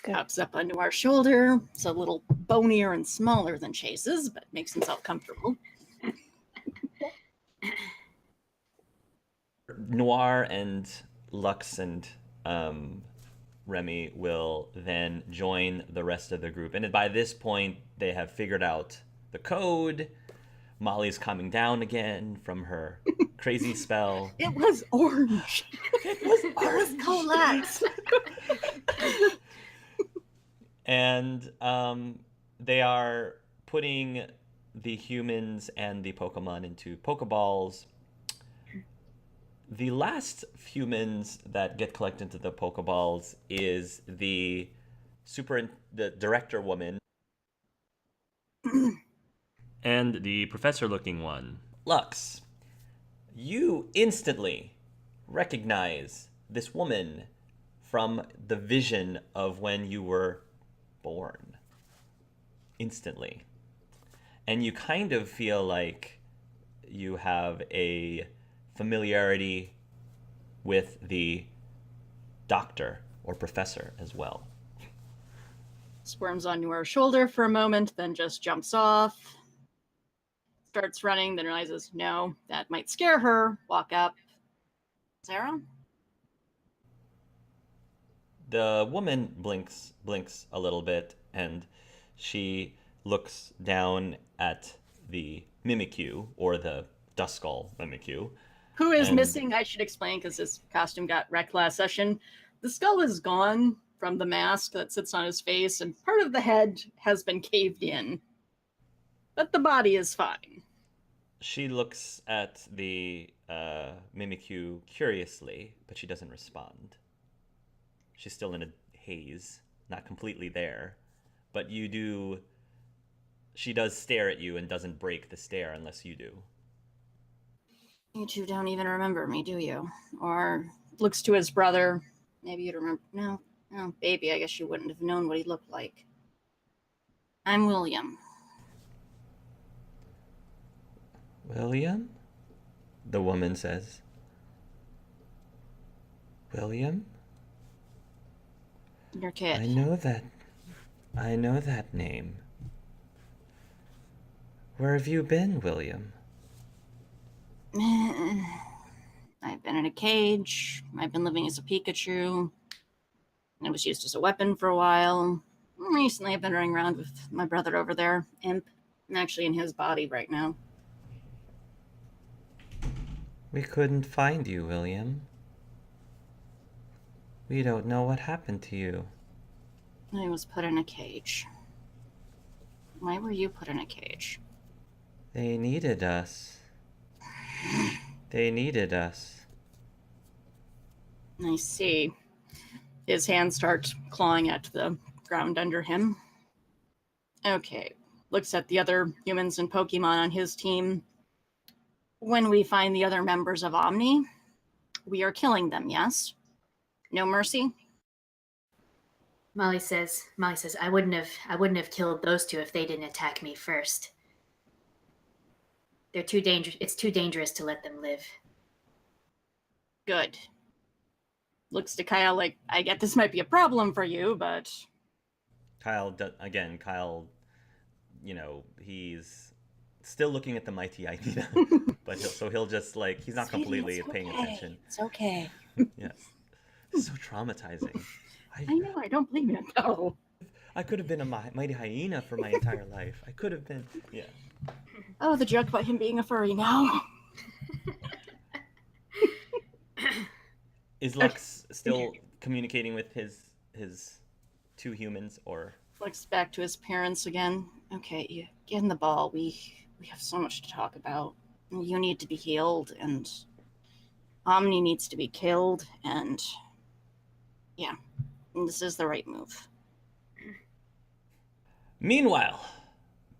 Hops up onto our shoulder. It's a little bonier and smaller than Chase's, but makes himself comfortable. Noir and Lux and Remy will then join the rest of the group. And by this point, they have figured out the code. Molly's calming down again from her crazy spell. It was orange. It was orange. Collapse. And they are putting the humans and the Pokemon into Pokeballs. The last humans that get collected into the Pokeballs is the director woman and the professor-looking one. Lux, you instantly recognize this woman from the vision of when you were born. Instantly. And you kind of feel like you have a familiarity with the doctor or professor as well. Squirms onto our shoulder for a moment, then just jumps off. Starts running, then realizes, no, that might scare her. Walk up. Sarah? The woman blinks a little bit, and she looks down at the Mimikyu, or the Duskull Mimikyu. Who is missing, I should explain, because his costume got wrecked last session. The skull is gone from the mask that sits on his face, and part of the head has been caved in. But the body is fine. She looks at the Mimikyu curiously, but she doesn't respond. She's still in a haze, not completely there. But she does stare at you and doesn't break the stare unless you do. You two don't even remember me, do you? Or looks to his brother. Maybe you'd remember. No, baby, I guess you wouldn't have known what he looked like. I'm William. William? The woman says. William? Your kid. I know that name. Where have you been, William? I've been in a cage. I've been living as a Pikachu. It was used as a weapon for a while. Recently, I've been running around with my brother over there, Imp. I'm actually in his body right now. We couldn't find you, William. We don't know what happened to you. I was put in a cage. Why were you put in a cage? They needed us. They needed us. I see. His hands start clawing at the ground under him. Okay. Looks at the other humans and Pokemon on his team. When we find the other members of Omni, we are killing them, yes? No mercy? Molly says, I wouldn't have killed those two if they didn't attack me first. They're too dangerous. It's too dangerous to let them live. Good. Looks to Kyle like, I get this might be a problem for you, but... Kyle, he's still looking at the mighty hyena, but he'll just he's not completely paying attention. It's okay. Yes. It's so traumatizing. I know, I don't blame you. No. I could have been a mighty hyena for my entire life. I could have been, yeah. Oh, the joke about him being a furry now. Is Lux still communicating with his two humans, or? Looks back to his parents again. Okay, you get in the ball. We have so much to talk about. You need to be healed, and Omni needs to be killed, and yeah, this is the right move. Meanwhile,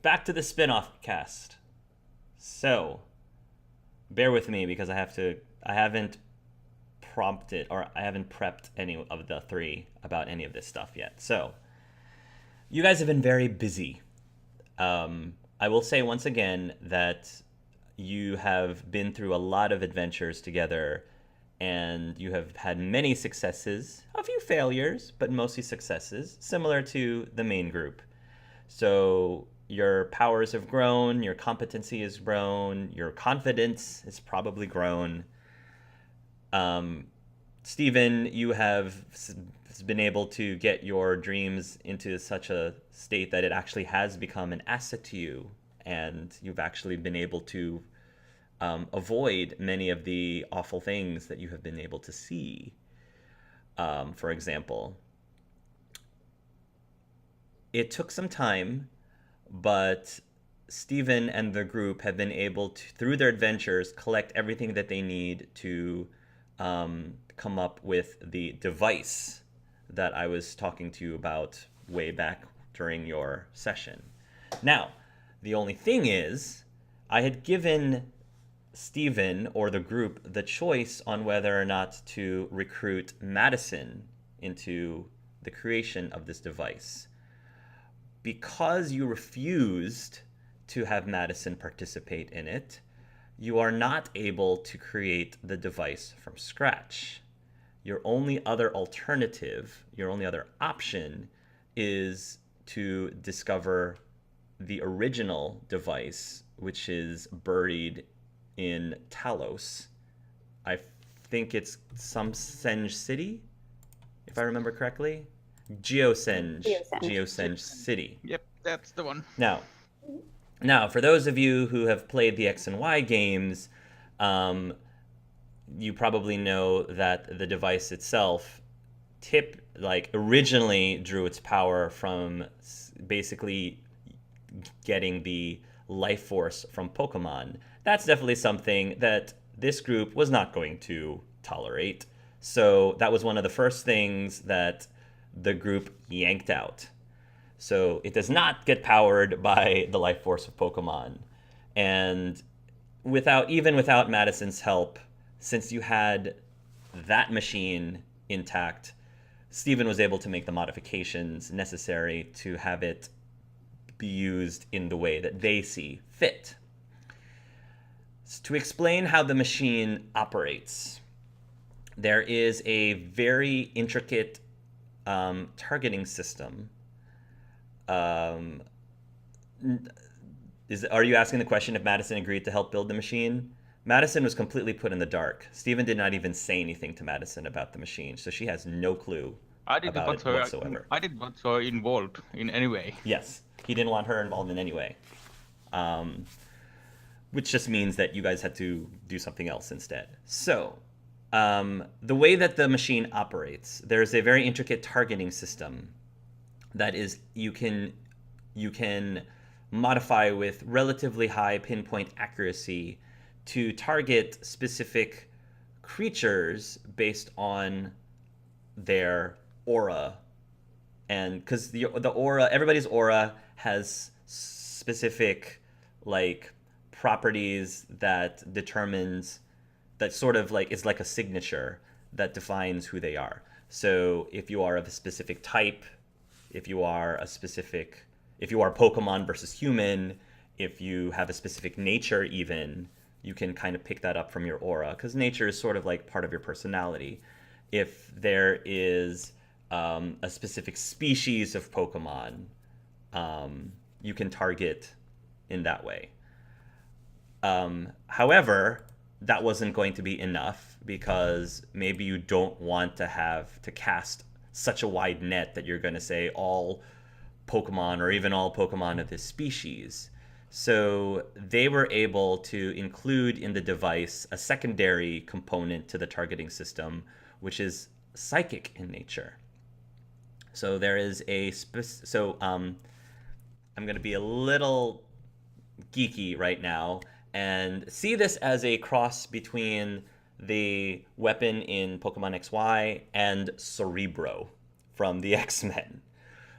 back to the spin-off cast. So, bear with me because I haven't prompted, or I haven't prepped any of the three about any of this stuff yet. So, you guys have been very busy. I will say once again that you have been through a lot of adventures together, and you have had many successes, a few failures, but mostly successes, similar to the main group. So your powers have grown, your competency has grown, your confidence has probably grown. Stephen, you have been able to get your dreams into such a state that it actually has become an asset to you, and you've actually been able to avoid many of the awful things that you have been able to see. For example, it took some time, but Stephen and the group have been able to, through their adventures, collect everything that they need to come up with the device that I was talking to you about way back during your session. Now, the only thing is, I had given Stephen or the group the choice on whether or not to recruit Madison into the creation of this device. Because you refused to have Madison participate in it, you are not able to create the device from scratch. Your only other alternative, your only other option is to discover the original device, which is buried in Talos. I think it's some Senge City, if I remember correctly. Geosenge City. Yep, that's the one. Now, for those of you who have played the X and Y games, you probably know that the device itself originally drew its power from basically getting the life force from Pokemon. That's definitely something that this group was not going to tolerate. So that was one of the first things that the group yanked out. So it does not get powered by the life force of Pokemon. And without Madison's help, since you had that machine intact, Stephen was able to make the modifications necessary to have it be used in the way that they see fit. To explain how the machine operates, there is a very intricate targeting system. Are you asking the question if Madison agreed to help build the machine? Madison was completely put in the dark. Stephen did not even say anything to Madison about the machine, so she has no clue about it whatsoever. I didn't want her involved in any way. Yes, he didn't want her involved in any way. Which just means that you guys had to do something else instead. So, the way that the machine operates, there's a very intricate targeting system that is you can modify with relatively high pinpoint accuracy to target specific creatures based on their aura. And because the aura, everybody's aura has specific properties that determines, that sort of is like a signature that defines who they are. So if you are of a specific type, if you are Pokemon versus human, if you have a specific nature even, you can kind of pick that up from your aura, because nature is sort of like part of your personality. If there is a specific species of Pokemon, you can target in that way. However, that wasn't going to be enough, because maybe you don't want to have to cast such a wide net that you're going to say all Pokemon or even all Pokemon of this species. So they were able to include in the device a secondary component to the targeting system, which is psychic in nature. So there is I'm going to be a little geeky right now and see this as a cross between the weapon in Pokemon XY and Cerebro from the X-Men.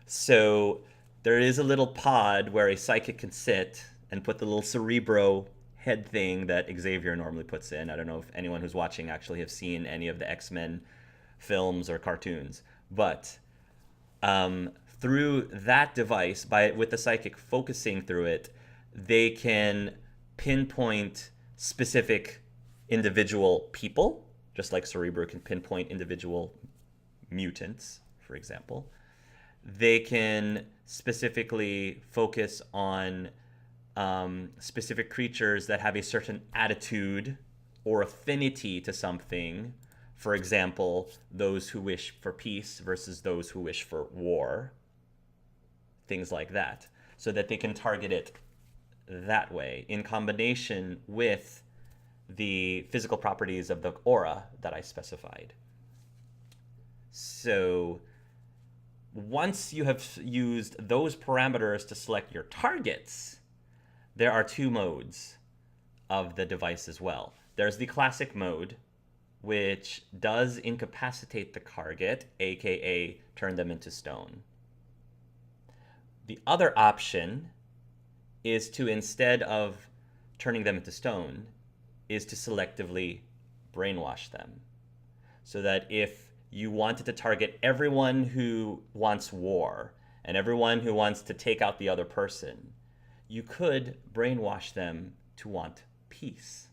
So there is a little pod where a psychic can sit and put the little Cerebro head thing that Xavier normally puts in. I don't know if anyone who's watching actually have seen any of the X-Men films or cartoons, but through that device, with the psychic focusing through it, they can pinpoint specific individual people just like Cerebro can pinpoint individual mutants, for example. They can specifically focus on specific creatures that have a certain attitude or affinity to something. For example, those who wish for peace versus those who wish for war. Things like that. So that they can target it that way in combination with the physical properties of the aura that I specified. So once you have used those parameters to select your targets, there are two modes of the device as well. There's the classic mode, which does incapacitate the target, aka turn them into stone. The other option is to, instead of turning them into stone, is to selectively brainwash them. So that if you wanted to target everyone who wants war and everyone who wants to take out the other person, you could brainwash them to want peace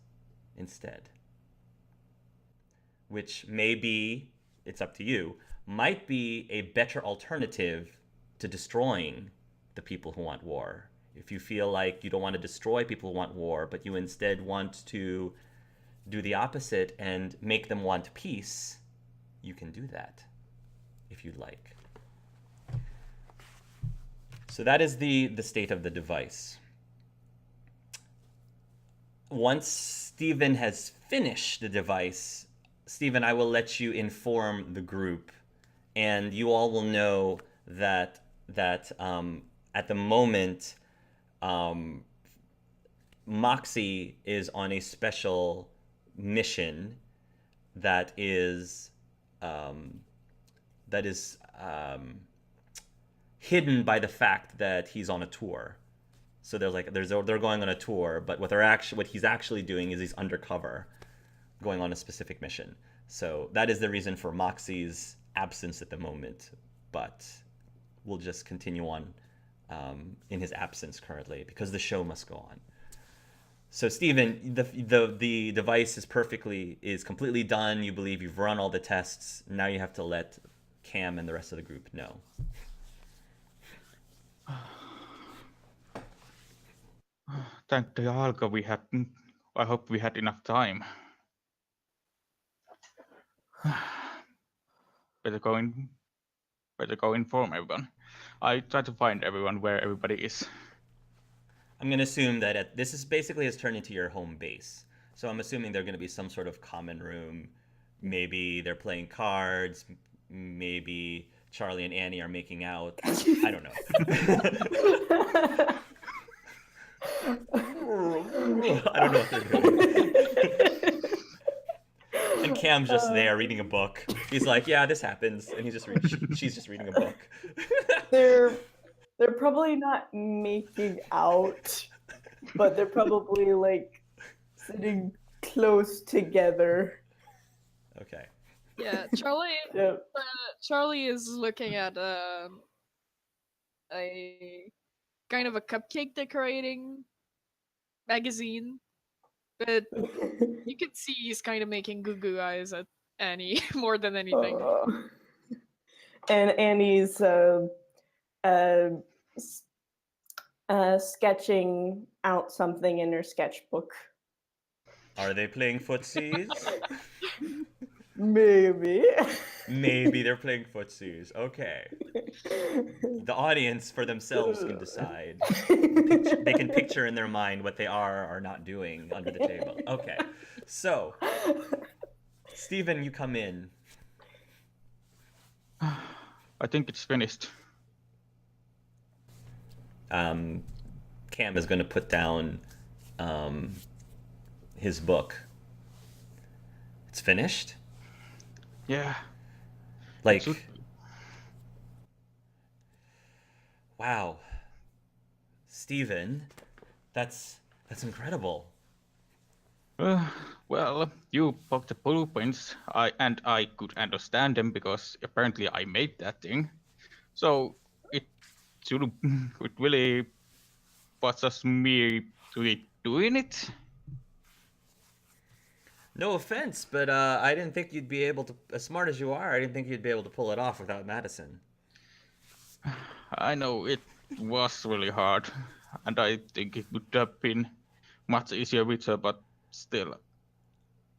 instead. Which may be, it's up to you, might be a better alternative to destroying the people who want war. If you feel like you don't want to destroy people who want war, but you instead want to do the opposite and make them want peace, you can do that if you'd like. So that is the state of the device. Once Stephen has finished the device, Stephen, I will let you inform the group, and you all will know that at the moment, Moxie is on a special mission that is hidden by the fact that he's on a tour. So they're going on a tour, but what he's actually doing is he's undercover, going on a specific mission. So that is the reason for Moxie's absence at the moment, but we'll just continue on in his absence currently because the show must go on. So Stephen, the device is completely done. You believe you've run all the tests. Now you have to let Cam and the rest of the group know. Thank the Alga I hope we had enough time. Better go inform everyone. I try to find everyone where everybody is. I'm going to assume that this is basically has turned into your home base. So I'm assuming they're going to be some sort of common room. Maybe they're playing cards. Maybe Charlie and Annie are making out. I don't know. I don't know what they're doing. And Cam's just there reading a book. He's like, yeah, this happens. And she's just reading a book. They're probably not making out, but they're probably like sitting close together. Okay. Yeah, Charlie. Yep. Charlie is looking at a kind of a cupcake decorating magazine, but you can see he's kind of making goo eyes at Annie more than anything. And Annie's sketching out something in her sketchbook. Are they playing footsies? Maybe. Maybe they're playing footsies. Okay. The audience for themselves can decide. They can picture in their mind what they are not doing under the table. Okay. So, Stephen, you come in. I think it's finished. Cam is going to put down his book. It's finished? Yeah. Like, wow. Stephen, that's incredible. Well, you poked the blueprints, and I could understand them because apparently I made that thing. So it really was just me really doing it. No offense, but I didn't think you'd be able to, as smart as you are, I didn't think you'd be able to pull it off without Madison. I know it was really hard, and I think it would have been much easier with her, but still,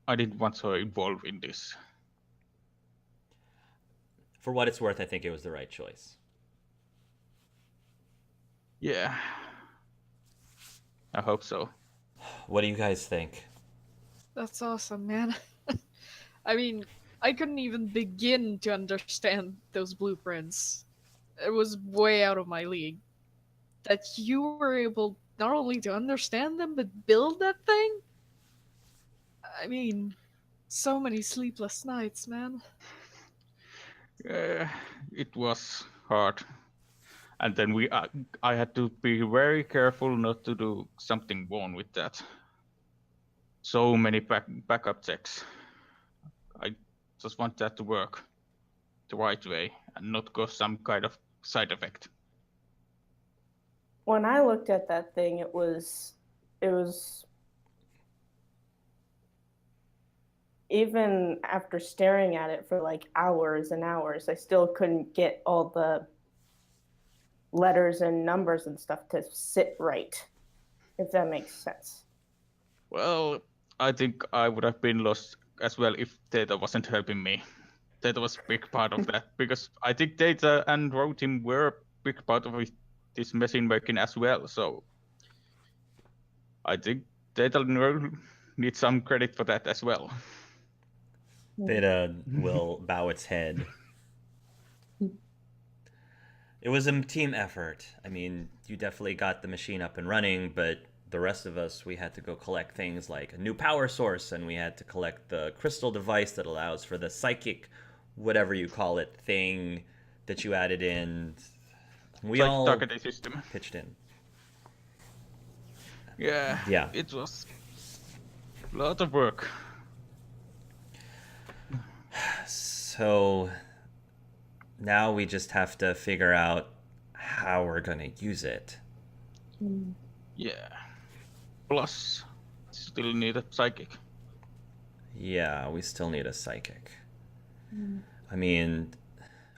I didn't want her involved in this. For what it's worth, I think it was the right choice. Yeah, I hope so. What do you guys think? That's awesome, man. I mean, I couldn't even begin to understand those blueprints. It was way out of my league. That you were able not only to understand them, but build that thing? I mean, so many sleepless nights, man. It was hard, and then I had to be very careful not to do something wrong with that. So many backup checks. I just want that to work the right way and not cause some kind of side effect. When I looked at that thing, it was even after staring at it for like hours and hours, I still couldn't get all the letters and numbers and stuff to sit right, if that makes sense. Well, I think I would have been lost as well if Data wasn't helping me. Data was a big part of that because I think Data and Road Team were a big part of this machine making as well. So I think Data needs some credit for that as well. Theta will bow its head. It was a team effort. I mean, you definitely got the machine up and running, but the rest of us, we had to go collect things like a new power source, and we had to collect the crystal device that allows for the psychic, whatever you call it, thing that you added in. We all targeting system. pitched in. Yeah. It was a lot of work. So now we just have to figure out how we're going to use it. Yeah. Plus, still need a psychic. Yeah, we still need a psychic. I mean,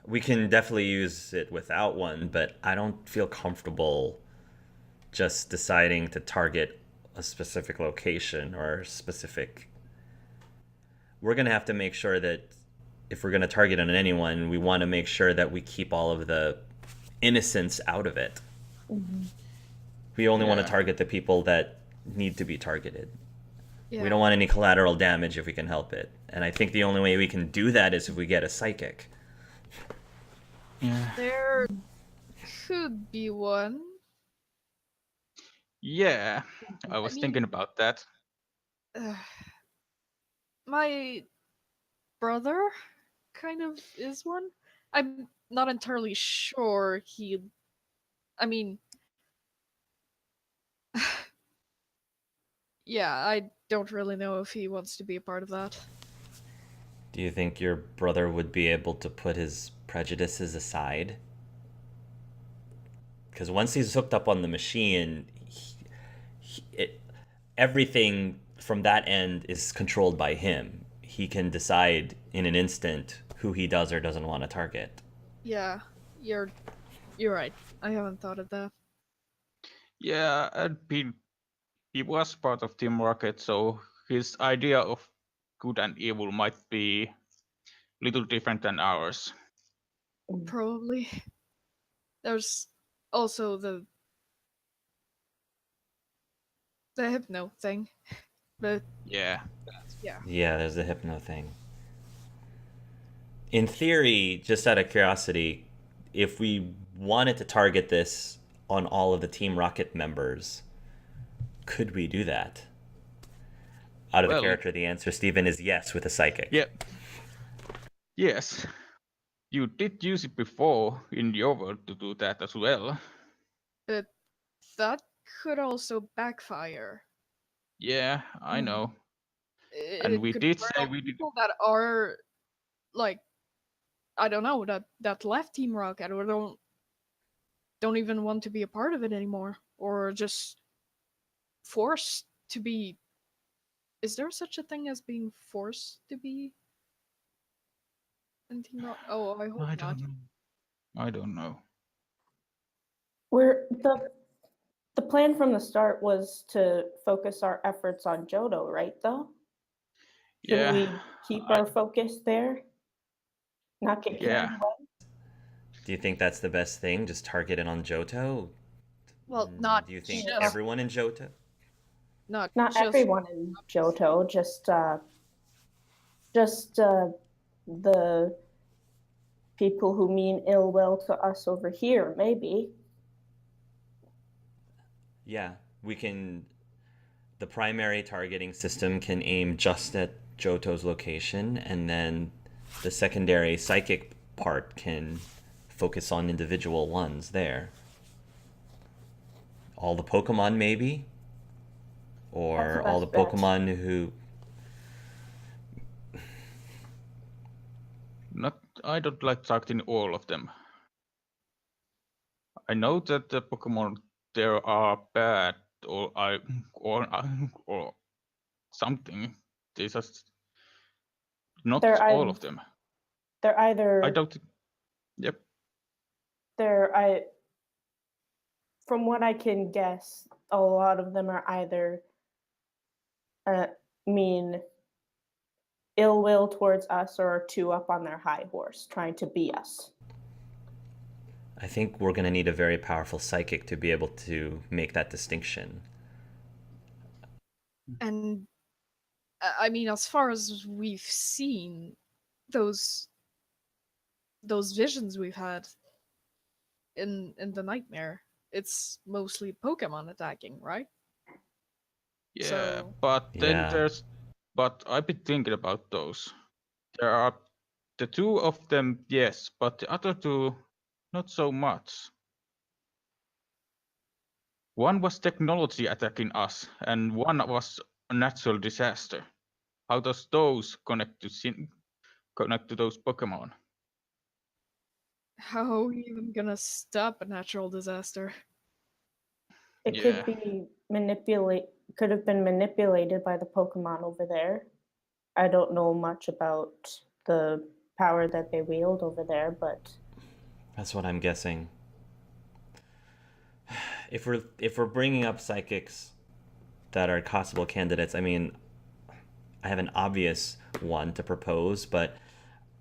we can definitely use it without one, but I don't feel comfortable just deciding to target a specific location or a specific. We're going to have to make sure that if we're going to target on anyone, we want to make sure that we keep all of the innocence out of it. We only want to target the people that need to be targeted. Yeah. We don't want any collateral damage if we can help it. And I think the only way we can do that is if we get a psychic. Yeah. There could be one. Yeah, I was thinking about that. My brother kind of is one. I'm not entirely sure he. I mean, yeah, I don't really know if he wants to be a part of that. Do you think your brother would be able to put his prejudices aside? Because once he's hooked up on the machine, everything from that end is controlled by him. He can decide in an instant who he does or doesn't want to target. Yeah, you're right. I haven't thought of that. Yeah, and he was part of Team Rocket, so his idea of good and evil might be a little different than ours. Probably. There's also the hypno thing, but Yeah. Yeah, there's the hypno thing. In theory, just out of curiosity, if we wanted to target this on all of the Team Rocket members, could we do that? Out of the character, the answer, Steven, is yes with a psychic. Yep. Yes. You did use it before in your world to do that as well. But that could also backfire. Yeah, I know. It And we could did turn say on we did. people that are like, I don't know, that left Team Rocket or don't even want to be a part of it anymore, or just forced to be is there such a thing as being forced to be in Team Rocket? Oh, I hope I not. don't know. I don't know. We're the plan from the start was to focus our efforts on Johto, right? Though, should Yeah. we keep I- our focus there? Not get carried Yeah. away? Do you think that's the best thing? Just target it on Johto? Well, not Do you think just everyone in Johto? not Not just everyone in Johto, just the people who mean ill will to us over here, maybe. Yeah, we can. The primary targeting system can aim just at Johto's location, and then the secondary psychic part can focus on individual ones there. All the Pokemon, maybe? Or That's the all the best bet. Pokemon who. Not. I don't like targeting all of them. I know that the Pokemon there are bad or something. They just not They're all either of them. they're I either don't. Yep. from what I can guess, a lot of them are either mean ill will towards us or are too up on their high horse trying to be us. I think we're going to need a very powerful psychic to be able to make that distinction. and I mean, as far as we've seen, those visions we've had in the nightmare, it's mostly Pokemon attacking, right? Yeah. So But then Yeah. there's. But I've been thinking about those. There are the two of them, yes, but the other two, not so much. One was technology attacking us, and one was a natural disaster. How does those connect to those Pokemon? how are we even gonna stop a natural disaster? It Yeah. could be could have been manipulated by the Pokemon over there. I don't know much about the power that they wield over there, but That's what I'm guessing. If we're bringing up psychics that are possible candidates, I mean, I have an obvious one to propose, but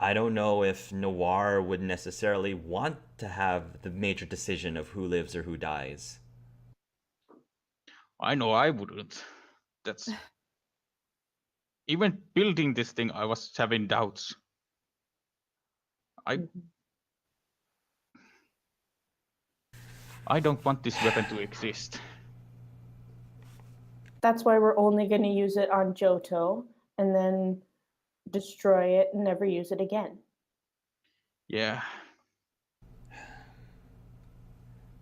I don't know if Noir would necessarily want to have the major decision of who lives or who dies. I know I wouldn't. That's even building this thing. I was having doubts. I don't want this weapon to exist. that's why we're only going to use it on Johto and then destroy it and never use it again. Yeah.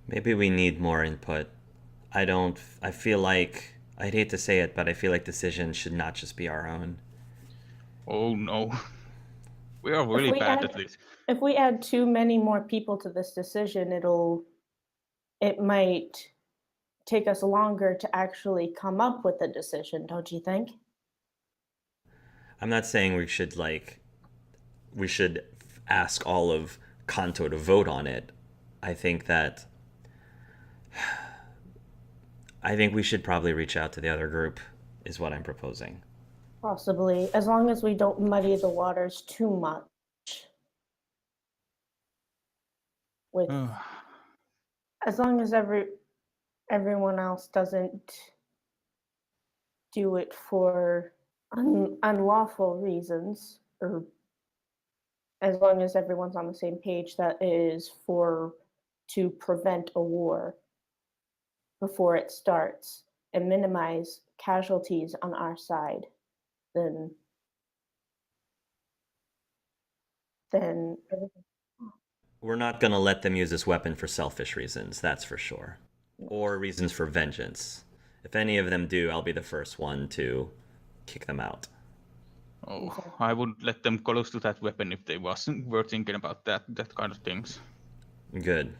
Maybe we need more input. I feel like, I'd hate to say it, but I feel like decisions should not just be our own. Oh no. We are really bad at this. If we add too many more people to this decision, it might take us longer to actually come up with a decision, don't you think? I'm not saying we should ask all of Kanto to vote on it. I think we should probably reach out to the other group, is what I'm proposing. Possibly, as long as we don't muddy the waters too much. With as long as everyone else doesn't do it for unlawful reasons, or as long as everyone's on the same page that is to prevent a war before it starts and minimize casualties on our side, then everything. We're not going to let them use this weapon for selfish reasons, that's for sure. Or reasons for vengeance. If any of them do, I'll be the first one to kick them out. Oh, I wouldn't let them close to that weapon if they were thinking about that kind of things. Good.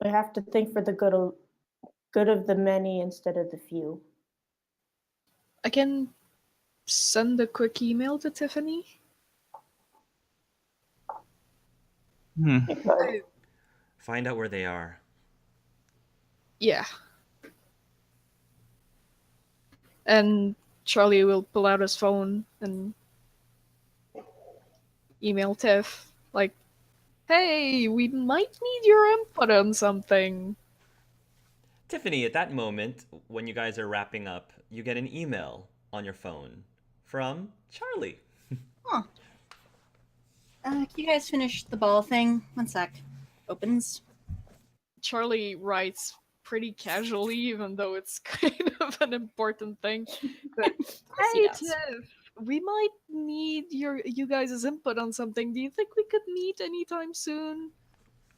We have to think for the good of the many instead of the few. I can send a quick email to Tiffany. Because Find out where they are. Yeah. And Charlie will pull out his phone and email Tiff, like, hey, we might need your input on something. Tiffany, at that moment, when you guys are wrapping up, you get an email on your phone from Charlie. Huh. Can you guys finish the ball thing? One sec. Opens. Charlie writes pretty casually, even though it's kind of an important thing. But, Yes, he hey, does. Tiff, we might need you guys' input on something. Do you think we could meet anytime soon?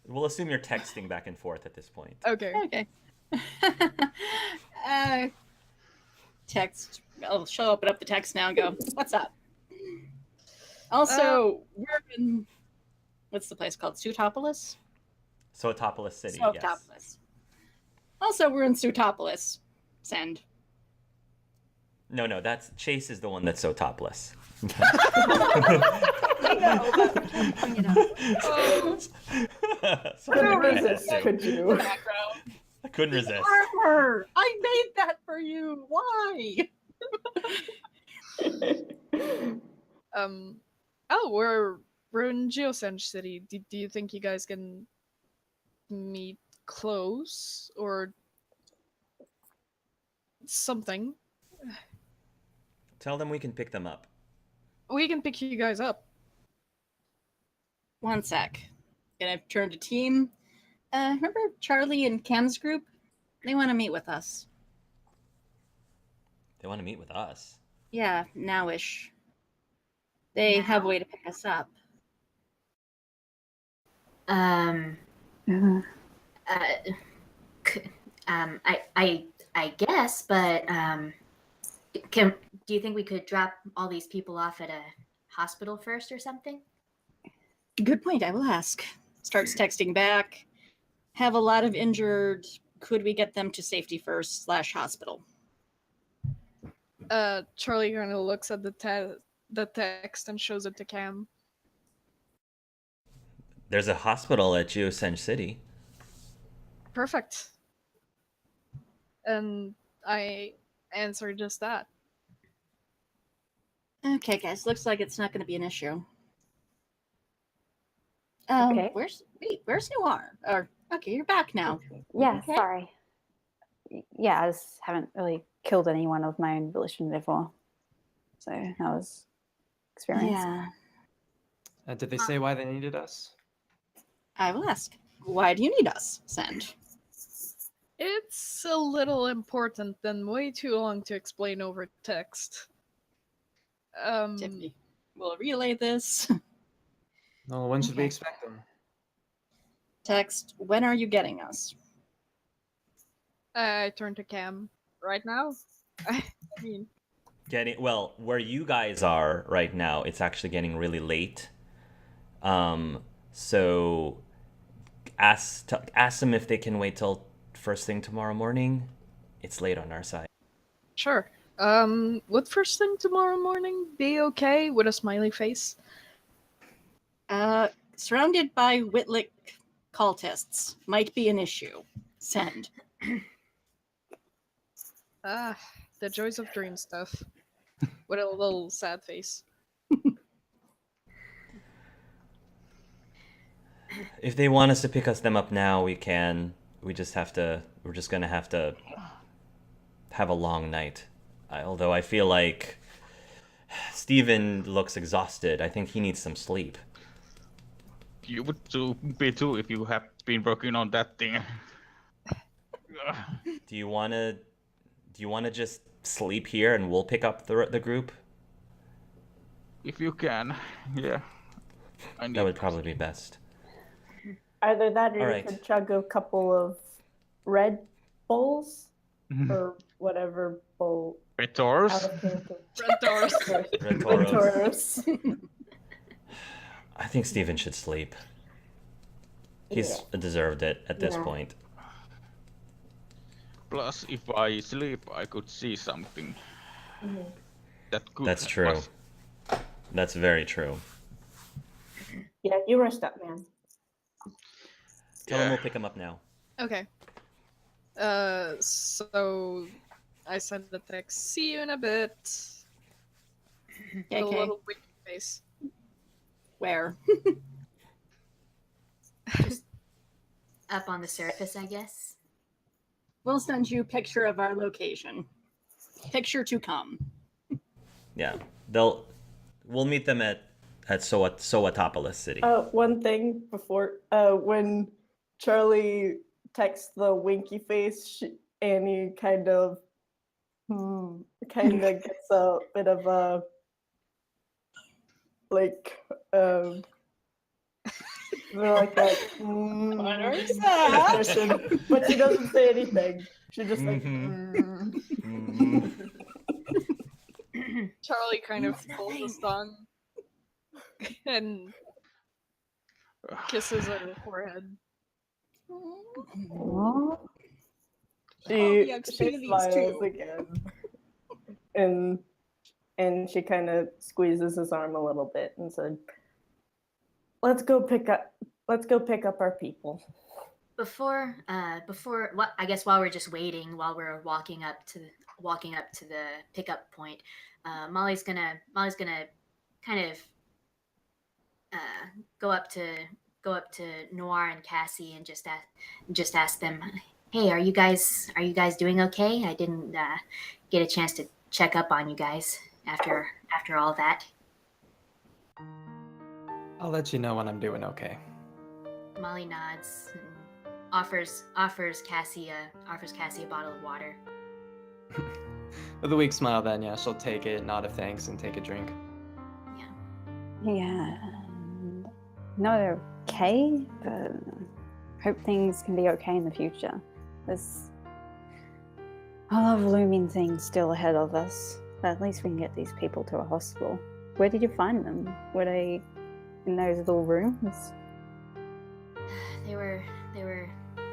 We'll assume you're texting back and forth at this point. Okay. Okay. Text. She'll open up the text now and go, what's up? Also, we're in, what's the place called? Sutopolis? Sotopolis City, yes. Sotopolis. Also, we're in Sutopolis. Send. No, that's Chase is the one that's so topless. I know, but I can't bring it up. couldn't resist, could you? Background. I couldn't resist. Armor! I made that for you. Why? Oh, we're in Geosenge City. Do you think you guys can meet close or something? Tell them we can pick them up. We can pick you guys up. One sec. Gonna turn to team. Remember Charlie and Cam's group? They want to meet with us. They want to meet with us. Yeah, nowish. They have a way to pick us up. I guess, but do you think we could drop all these people off at a hospital first or something? Good point. I will ask. Starts texting back. Have a lot of injured. Could we get them to safety first / hospital? Charlie kind of looks at the text and shows it to Cam. There's a hospital at Geosenge City. Perfect. And I answer just that. Okay, guys. Looks like it's not going to be an issue. Okay. Where's Noir? Or okay, you're back now. Yeah, Okay. sorry. Yeah, I just haven't really killed anyone of my own volition before. So that was experience. Yeah, Did they say why they needed us? I will ask. Why do you need us? Send. It's a little important and way too long to explain over text. Tiffany will relay this. No, when should we Okay. expect them? Text. When are you getting us? I turn to Cam right now. I mean, Where you guys are right now, it's actually getting really late. So ask them if they can wait till first thing tomorrow morning. It's late on our side. sure. Would first thing tomorrow morning be okay with a smiley face? Surrounded by Whitlick cultists. Might be an issue. Send. The joys of dream stuff. With a little sad face. If they want us to pick them up now, we can. We're just gonna have to have a long night. Although I feel like Steven looks exhausted. I think he needs some sleep. You would be too if you have been working on that thing. Do you wanna just sleep here and we'll pick up the group? If you can, yeah. That would probably be best. Either that or All you right. could chug a couple of Red Bulls or whatever bowl. Red Taurus? Out of character. Red doors. Red Red Tauros. Taurus. I think Steven should sleep. He's deserved it at this Yeah. point. Plus, if I sleep, I could see something. That could That's true. was- That's very true. Yeah, you rest up, man. Tell him Yeah. we'll pick him up now. Okay. So I sent the text. See you in a bit. The Okay. little winky face. Where? Up on the surface, I guess. We'll send you a picture of our location. Picture to come. Yeah, we'll meet them at Soatopolis City. One thing before, when Charlie texts the winky face, Annie kind of gets a bit of a like like a expression, but she doesn't say anything. She just like. Charlie kind of pulls his tongue and kisses her forehead. She activities smiles too. again, and she kind of squeezes his arm a little bit and said, let's go pick up our people." Before what I guess while we're just waiting, while we're walking up to the pickup point, Molly's gonna kind of go up to Noir and Cassie and just ask them, "Hey, are you guys doing okay? I didn't get a chance to check up on you guys after all that." I'll let you know when I'm doing okay. Molly nods and offers Cassie a bottle of water. With a weak smile, then, yeah, she'll take it, nod of thanks, and take a drink. Yeah. Not okay, but hope things can be okay in the future. There's a lot of looming things still ahead of us, but at least we can get these people to a hospital. Where did you find them? Were they in those little rooms? They were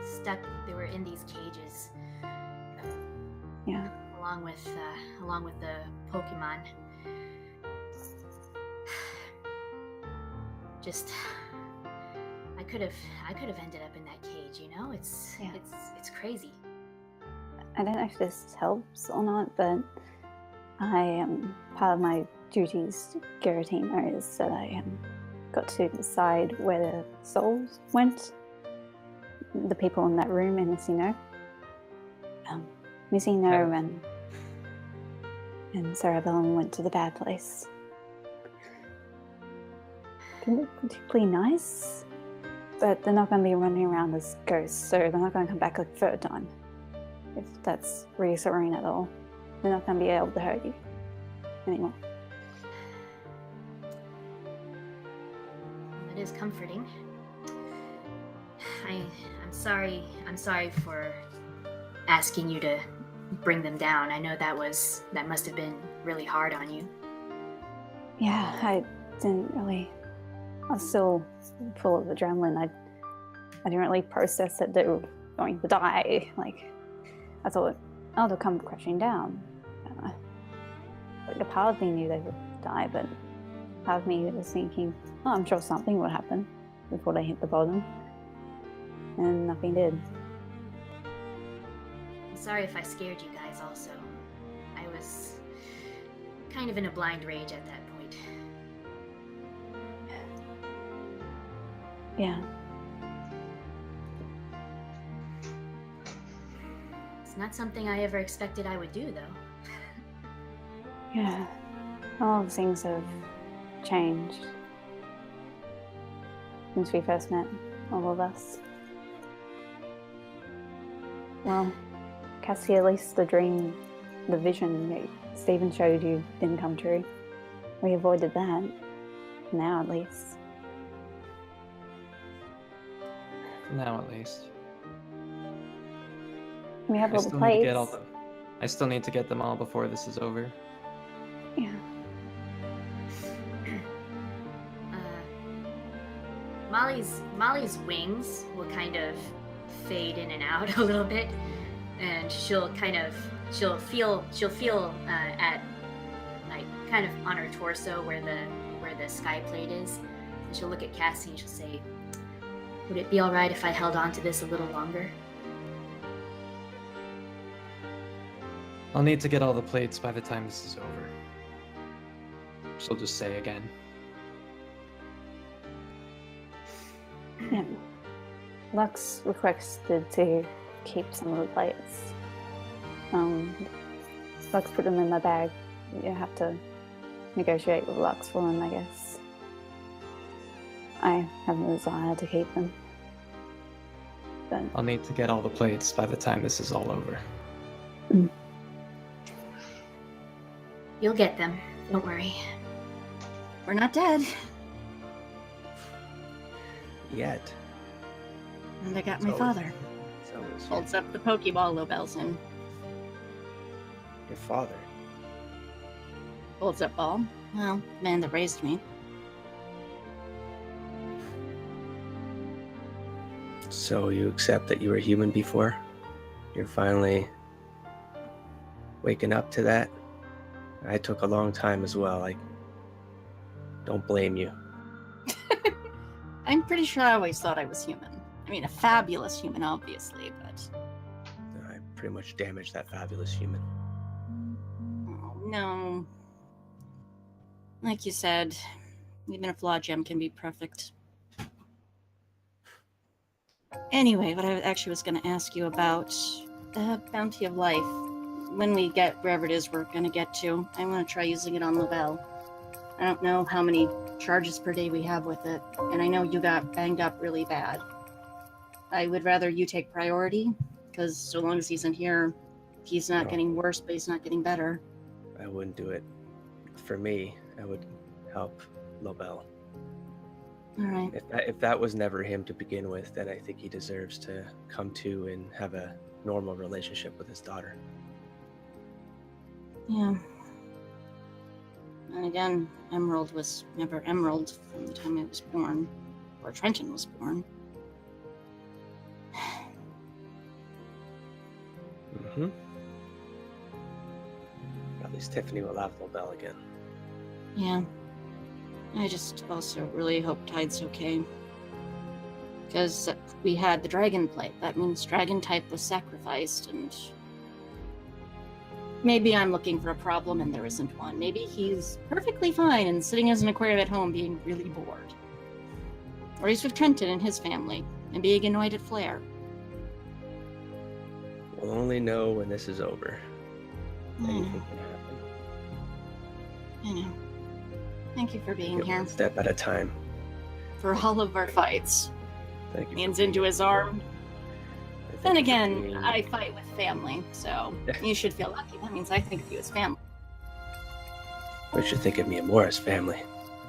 stuck. They were in these cages. Yeah. Along with the Pokemon. Just, I could have ended up in that cage. You know, it's crazy. I don't know if this helps or not, but part of my duties to Giratina is that I got to decide where the souls went. The people in that room in Missino. Missino and Cerebellum went to the bad place. They're particularly nice, but they're not going to be running around as ghosts, so they're not going to come back a third time. If that's reassuring at all. They're not going to be able to hurt you anymore. It is comforting. I'm sorry for asking you to bring them down. I know that must have been really hard on you. Yeah, I was still full of adrenaline. I didn't really process that they were going to die. Like, I thought, oh, they'll come crashing down. Like, a part of me knew they would die, but part of me was thinking, oh, I'm sure something would happen before they hit the bottom. And nothing did. I'm sorry if I scared you guys also. I was kind of in a blind rage at that point. Yeah. It's not something I ever expected I would do, though. Yeah. A lot of things have changed since we first met, all of us. Well, Cassie, at least the dream, the vision that Stephen showed you didn't come true. We avoided that. Now, at least. Now, at least. We have I all the still need to plates. get all them. I still need to get them all before this is over. Yeah. Molly's wings will kind of fade in and out a little bit, and she'll feel at kind of on her torso where the sky plate is. And she'll look at Cassie and she'll say, "Would it be all right if I held on to this a little longer?" I'll need to get all the plates by the time this is over. She'll just say again. Yeah. Lux requested to keep some of the plates. Lux put them in my bag. You have to negotiate with Lux for them, I guess. I have no desire to keep them. But I'll need to get all the plates by the time this is all over. You'll get them. Don't worry. We're not dead. Yet. And I got my So- father. So is Holds up the Pokeball Lobelson. your father. Holds up ball. Well, the man that raised me. So you accept that you were human before? You're finally waking up to that? I took a long time as well. I don't blame you. I'm pretty sure I always thought I was human. I mean, a fabulous human, obviously, but... I pretty much damaged that fabulous human. Oh, no. Like you said, even a flawed gem can be perfect. Anyway, what I actually was going to ask you about the bounty of life. When we get wherever it is we're going to get to, I want to try using it on Lobel. I don't know how many charges per day we have with it, and I know you got banged up really bad. I would rather you take priority, because so long as he's in here, he's not No. getting worse, but he's not getting better. I wouldn't do it. For me, I would help Lobel. All right. If that was never him to begin with, then I think he deserves to come to and have a normal relationship with his daughter. Yeah. And again, Emerald was never Emerald from the time I was born, or Trenton was born. Mm-hmm. At least Tiffany will have Lobel again. Yeah. I just also really hope Tide's okay. Because we had the dragon plate. That means dragon type was sacrificed, and maybe I'm looking for a problem and there isn't one. Maybe he's perfectly fine and sitting as an aquarium at home being really bored. Or he's with Trenton and his family and being annoyed at Flair. We'll only know when this is over. I Anything know. can happen. I know. Thank you for being Get here. one step at a time. For all of our fights. Thank you. Hands for into being- his arm. Thank Then you for again, being- I fight with family, so you should feel lucky. That means I think of you as family. We should think of me and more as family.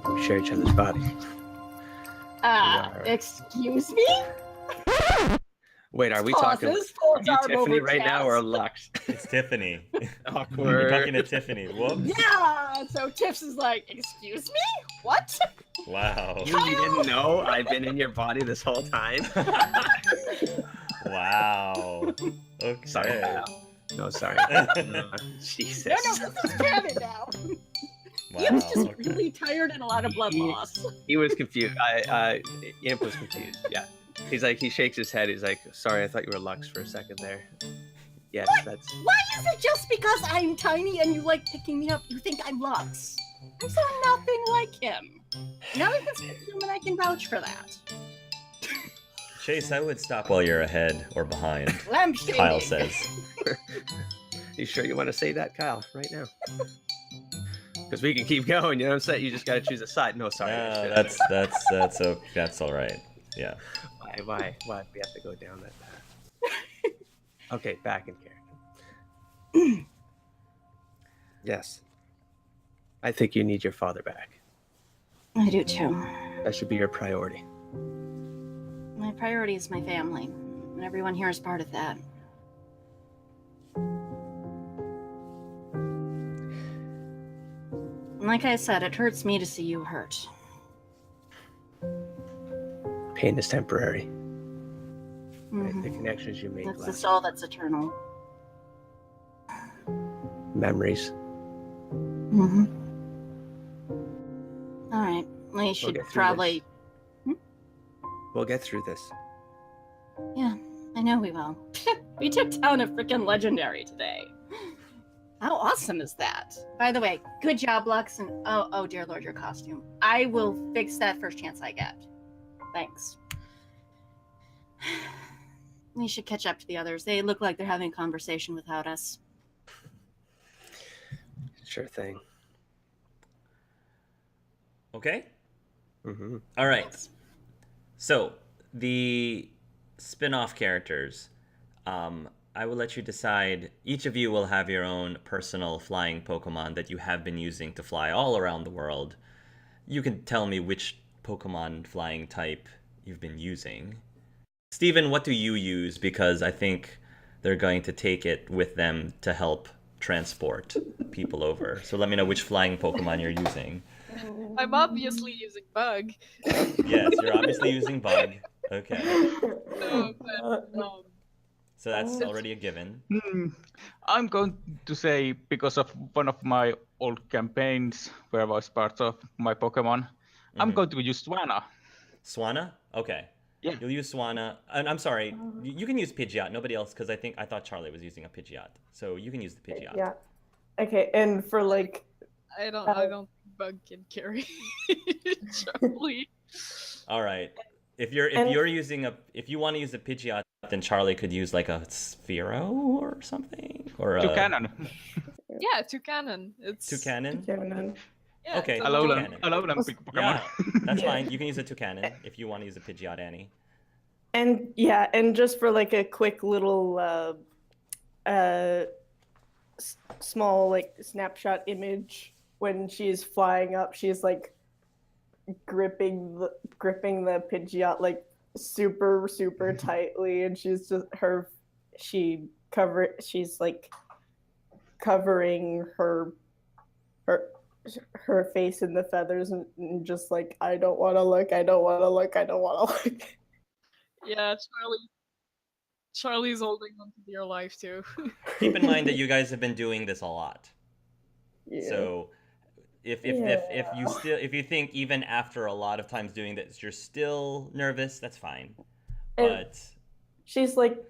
We share each other's bodies. are. Excuse me? Wait, are we talking Pauses, you folds arm Tiffany over right now or chest. Lux? It's Tiffany. You're Awkward. talking to Tiffany. Whoops. Yeah, so Tiff's is like, excuse me? What? Wow. You didn't know I've been in your body this whole time? Wow. Okay. Sorry. No, sorry. No, Jesus. No, this is canon now. He was just Wow. really tired and a lot of blood loss. He was confused. Imp was confused. Yeah. He's like, he shakes his head. He's like, sorry, I thought you were Lux for a second there. Yes, that's. Why is it just because I'm tiny and you like picking me up, you think I'm Lux? I'm so nothing like him. Now that this is human, I can vouch for that. Chase, I would stop while you're ahead or behind. Lampshading. Kyle says. You sure you want to say that, Kyle, right now? Because we can keep going. You know what I'm saying? You just got to choose a side. No, sorry. No, that's all right. Yeah. Why? We have to go down that path. Okay, back in character. Yes. I think you need your father back. I do too. That should be your priority. My priority is my family, and everyone here is part of that. And like I said, it hurts me to see you hurt. Pain is temporary. Right? The Mhm. connections you make That's the last. soul that's eternal. Memories. Mm-hmm. All right. We should get through probably. We'll get through this. Yeah, I know we will. We took down a freaking legendary today. How awesome is that? By the way, good job, Lux, and oh dear Lord, your costume. I will fix that first chance I get. Thanks. We should catch up to the others. They look like they're having a conversation without us. Sure thing. Okay. Mm-hmm. All right. So the spin-off characters, I will let you decide. Each of you will have your own personal flying Pokemon that you have been using to fly all around the world. You can tell me which Pokemon flying type you've been using. Steven, what do you use? Because I think they're going to take it with them to help transport people over. So let me know which flying Pokemon you're using. I'm obviously using Bug. Yes, you're obviously using Bug. Okay. So that's already a given. I'm going to say, because of one of my old campaigns where I was part of my Pokemon, I'm going to use Swanna. Swanna? Okay. Yeah. You'll use Swanna. And I'm sorry, you can use Pidgeot. Nobody else, because I thought Charlie was using a Pidgeot. So you can use the Pidgeot. Yeah. Okay, and for like. I don't think Bug can carry Charlie. All right. If you want to use a Pidgeot, then Charlie could use like a Sphero or something, or a Toucannon. Yeah, Toucannon. It's Toucannon. Yeah, Okay, it's a Toucannon. Alolan big Pokemon. Yeah, that's fine. You can use a Toucannon if you want to use a Pidgeot, Annie. And yeah, and just for like a quick little small like snapshot image, when she's flying up, she's like gripping the Pidgeot like super tightly, and she's just she's like covering her face in the feathers and just like, I don't want to look. Yeah, Charlie's holding on to dear life too. Keep in mind that you guys have been doing this a lot. Yeah. So if you think even after a lot of times doing this you're still nervous, that's fine. But she's like,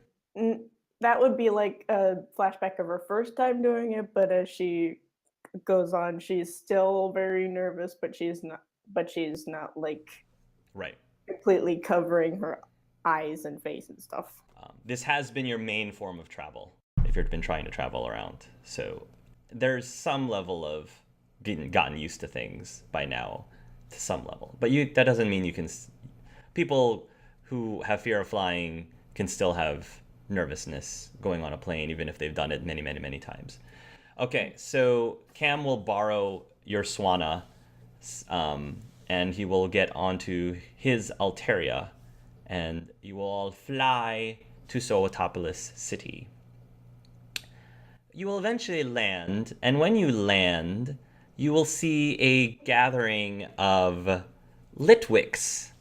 that would be like a flashback of her first time doing it, but as she goes on, she's still very nervous, but she's not like right, completely covering her eyes and face and stuff. This has been your main form of travel if you've been trying to travel around, so there's some level of gotten used to things by now to some level, but that doesn't mean you can. People who have fear of flying can still have nervousness going on a plane, even if they've done it many times. Okay, so Cam will borrow your Swanna, and he will get onto his Altaria, and you will all fly to Zootopolis City. You will eventually land, and when you land, you will see a gathering of Litwicks,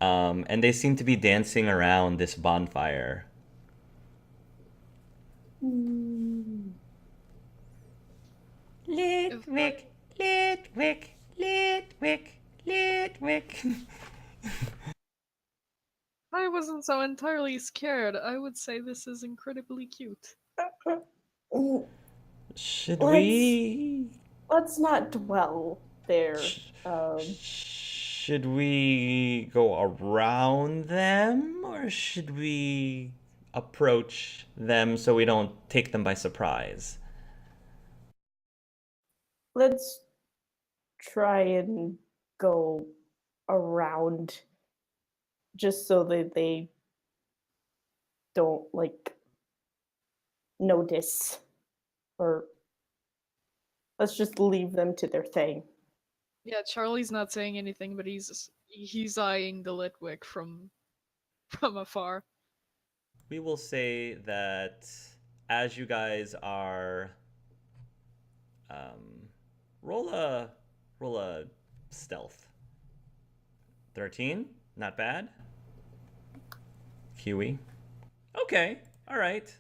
and they seem to be dancing around this bonfire. Litwick. I wasn't so entirely scared. I would say this is incredibly cute. Should we? Let's not dwell there. Should we go around them, or should we approach them so we don't take them by surprise? Let's try and go around, just so that they don't like notice, or let's just leave them to their thing. Yeah, Charlie's not saying anything, but he's eyeing the Litwick from afar. We will say that as you guys are roll a stealth. 13, not bad. Huey. Okay, all right,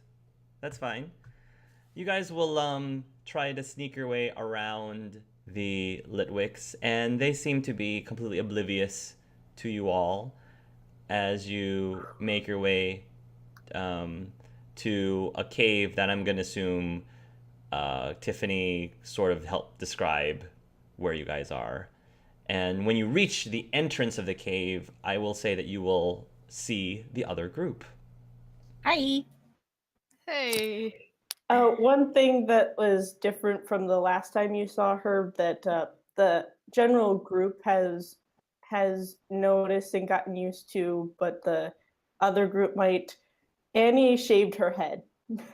that's fine. You guys will try to sneak your way around the Litwicks, and they seem to be completely oblivious to you all as you make your way to a cave that I'm going to assume Tiffany sort of helped describe where you guys are. And when you reach the entrance of the cave, I will say that you will see the other group. Hi. Hey. One thing that was different from the last time you saw her, that the general group has noticed and gotten used to, but the other group might. Annie shaved her head,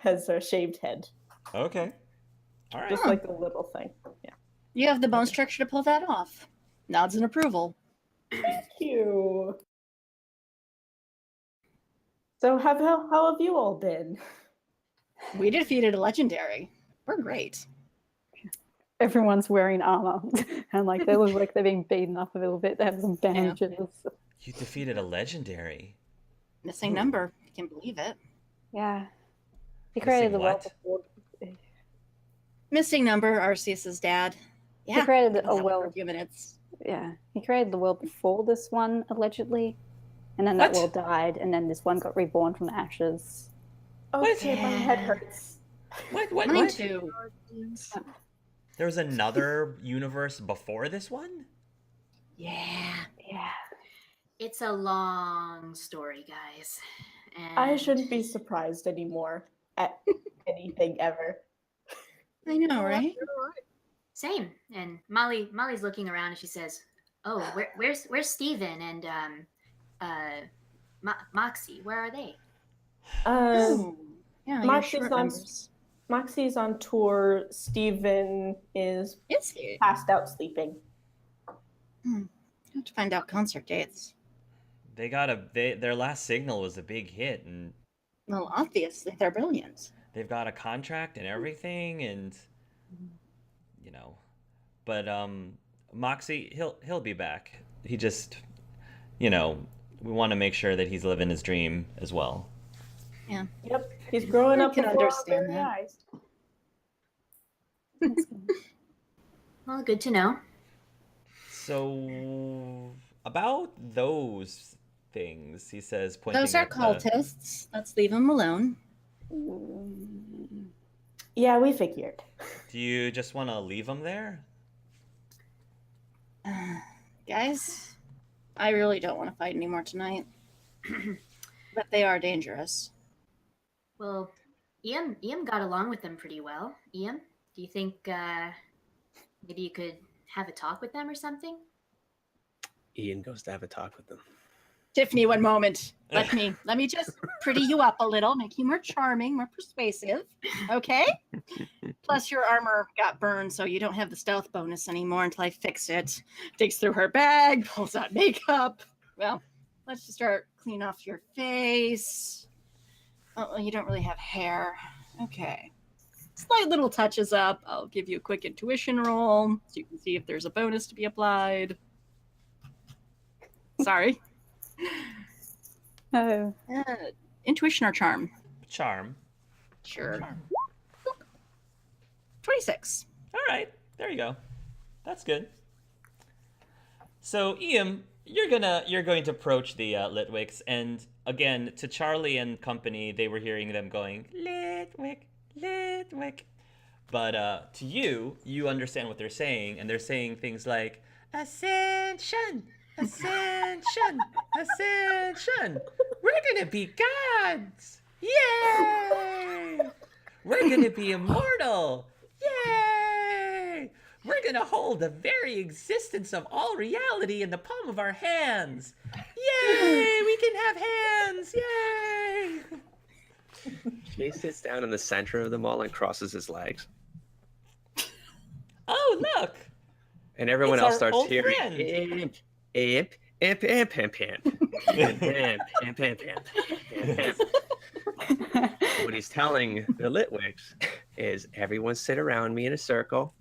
has a shaved head, Okay. All right. just like a little thing. Yeah. You have the bone structure to pull that off. Nods in approval. Thank you. So how have you all been? We defeated a legendary. We're great. Everyone's wearing armor, and like they look like they're being beaten up a little bit. They have some bandages. You defeated a legendary. Missing number. I can't believe it. Yeah, he Missing created the world what? before. Missing number, Arceus's dad. Yeah. He created that a was out for world. a few minutes. Yeah, he created the world before this one allegedly, and then that What? world died, and then this one got reborn from the ashes. Okay, my head Yeah. hurts. What? Mine too. There was another universe before this one? Yeah. Yeah. It's a long story, guys. And I shouldn't be surprised anymore at anything ever. I know, right? Same. And Molly's looking around and she says, "Oh, where's Steven and Moxie? Where are they?" Oh. Yeah, you're Moxie's short on numbers. Moxie's on tour. Steven is Is he? passed out sleeping. I have to find out concert dates. They got their last signal was a big hit, and Well, obviously, they're brilliant. they've got a contract and everything, and you know, but Moxie, he'll be back. He just, you know, we want to make sure that he's living his dream as well. Yeah. Yep, he's growing I up can before our understand very that. eyes. Well, good to know. So about those things, he says, pointing Those are at cultists. Let's leave them alone. Yeah, we figured. Do you just want to leave them there? Guys, I really don't want to fight anymore tonight. But they are dangerous. Well, Ian got along with them pretty well. Ian, do you think maybe you could have a talk with them or something? Ian goes to have a talk with them. Tiffany, one moment. Let me just pretty you up a little, make you more charming, more persuasive. Okay? Plus your armor got burned, so you don't have the stealth bonus anymore until I fix it. Digs through her bag, pulls out makeup. Well, let's just start cleaning off your face. Oh, you don't really have hair. Okay. Slight little touches up. I'll give you a quick intuition roll so you can see if there's a bonus to be applied. Sorry. Oh. Intuition or charm? Charm. Sure. Charm. 26. All right, there you go. That's good. So, Ian, you're going to approach the Litwicks, and again, to Charlie and company, they were hearing them going Litwick, Litwick. But to you understand what they're saying, and they're saying things like ascension, ascension, ascension. We're gonna be gods! Yay! We're gonna be immortal! Yay! We're gonna hold the very existence of all reality in the palm of our hands! Yay! We can have hands! Yay! He sits down in the center of them all and crosses his legs. Oh, look! And everyone It's else our starts old hearing friend. imp, imp, imp, imp, imp, imp, imp, imp, imp, imp. What he's telling the Litwicks is everyone sit around me in a circle.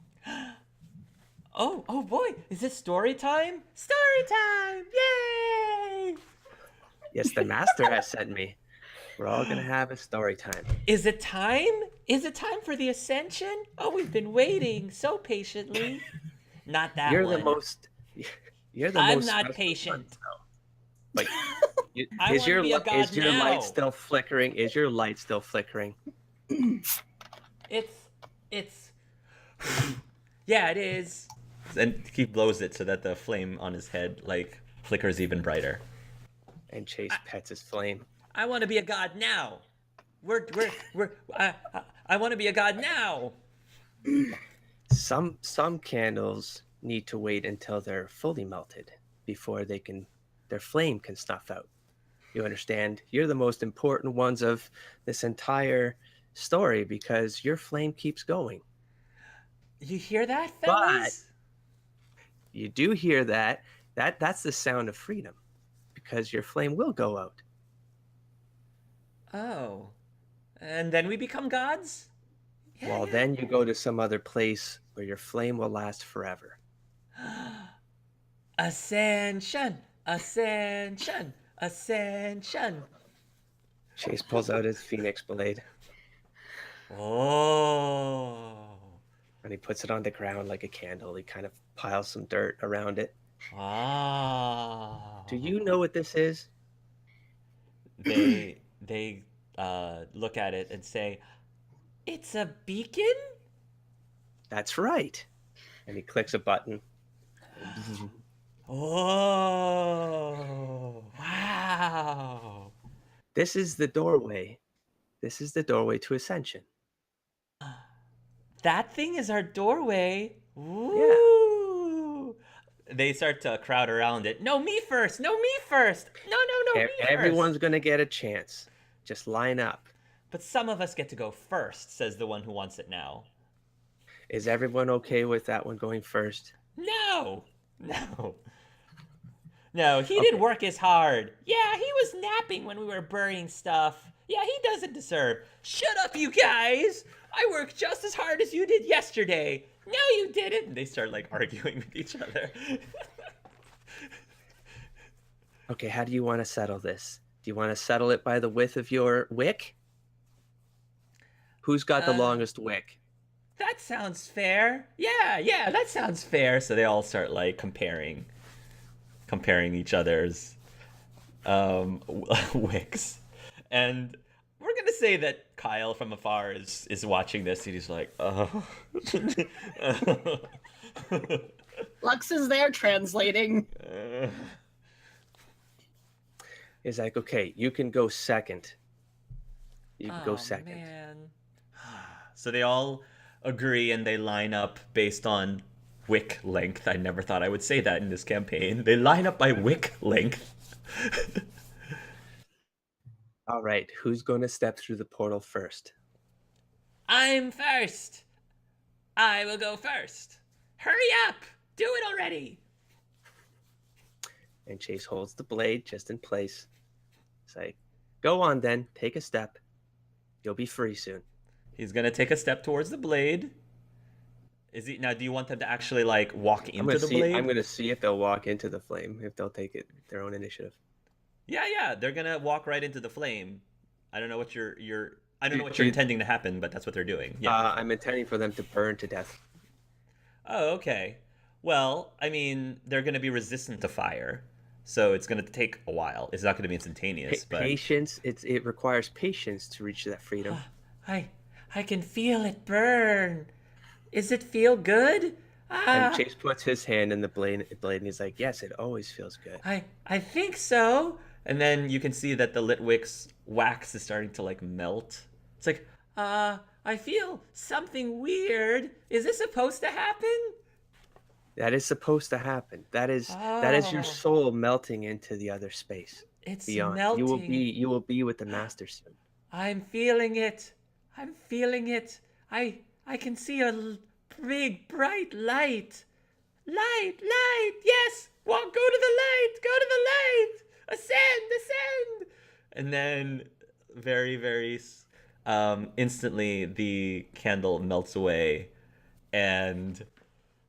Oh boy, is it story time? Story time! Yay! Yes, the master has sent me. We're all gonna have a story time. Is it time? Is it time for the ascension? Oh, we've been waiting so patiently. Not that You're one. the most. You're the I'm most. not special patient. one, though. Like, I is wanna your be a li- god is your now. light still flickering? Is your light still flickering? It's. Yeah, it is. And he blows it so that the flame on his head like flickers even brighter. And Chase pets his flame. I want to be a god now. I want to be a god now. Some candles need to wait until they're fully melted before their flame can snuff out. You understand? You're the most important ones of this entire story because your flame keeps going. You hear that, fellas? You do hear that. That's the sound of freedom because your flame will go out. Oh. And then we become gods? Well, then you go to some other place where your flame will last forever. Ascension! Ascension! Ascension! Chase pulls out his phoenix blade Oh. and he puts it on the ground like a candle. He kind of piles some dirt around it. Ah. Do you know what this is? They look at it and say, "It's a beacon?" That's right. And he clicks a button. Oh. Wow. This is the doorway. This is the doorway to ascension. That thing is our doorway. Woo. They start to crowd around it. No, me first. No, me first. No, me first. Everyone's going to get a chance. Just line up. But some of us get to go first, says the one who wants it now. Is everyone okay with that one going first? No, he didn't work as hard. Yeah, he was napping when we were burying stuff. Yeah, he doesn't deserve. Shut up, you guys! I worked just as hard as you did yesterday. No, you didn't. And they start like arguing with each other. Okay, how do you want to settle this? Do you want to settle it by the width of your wick? Who's got the longest wick? That sounds fair. Yeah, that sounds fair. So they all start like comparing each other's wicks. And we're gonna say that Kyle from afar is watching this and he's like, oh. Lux is there translating. He's like, okay, you can go second. You can go second. Man. So they all agree and they line up based on wick length. I never thought I would say that in this campaign. They line up by wick length. All right, who's going to step through the portal first? I'm first. I will go first. Hurry up! Do it already! And Chase holds the blade just in place. It's like, go on then, take a step. You'll be free soon. He's gonna take a step towards the blade. Is he now? Do you want them to actually like walk into the blade? I'm gonna see if they'll walk into the flame, if they'll take it their own initiative. Yeah, they're gonna walk right into the flame. I don't know what you're intending to happen, but that's what they're doing. Yeah. I'm intending for them to burn to death. Oh, okay. Well, I mean, they're gonna be resistant to fire, so it's gonna take a while. It's not gonna be instantaneous. But patience. It requires patience to reach that freedom. I can feel it burn. Does it feel good? And Chase puts his hand in the blade, and he's like, "Yes, it always feels good." I think so. And then you can see that the Litwick's wax is starting to like melt. It's like, I feel something weird. Is this supposed to happen? That is supposed to happen. That is your soul melting into the other space. It's beyond. melting. You will be with the master soon. I'm feeling it. I'm feeling it. I can see a big bright light. Light. Yes. Go to the light. Go to the light. Ascend. And then very, very instantly the candle melts away, and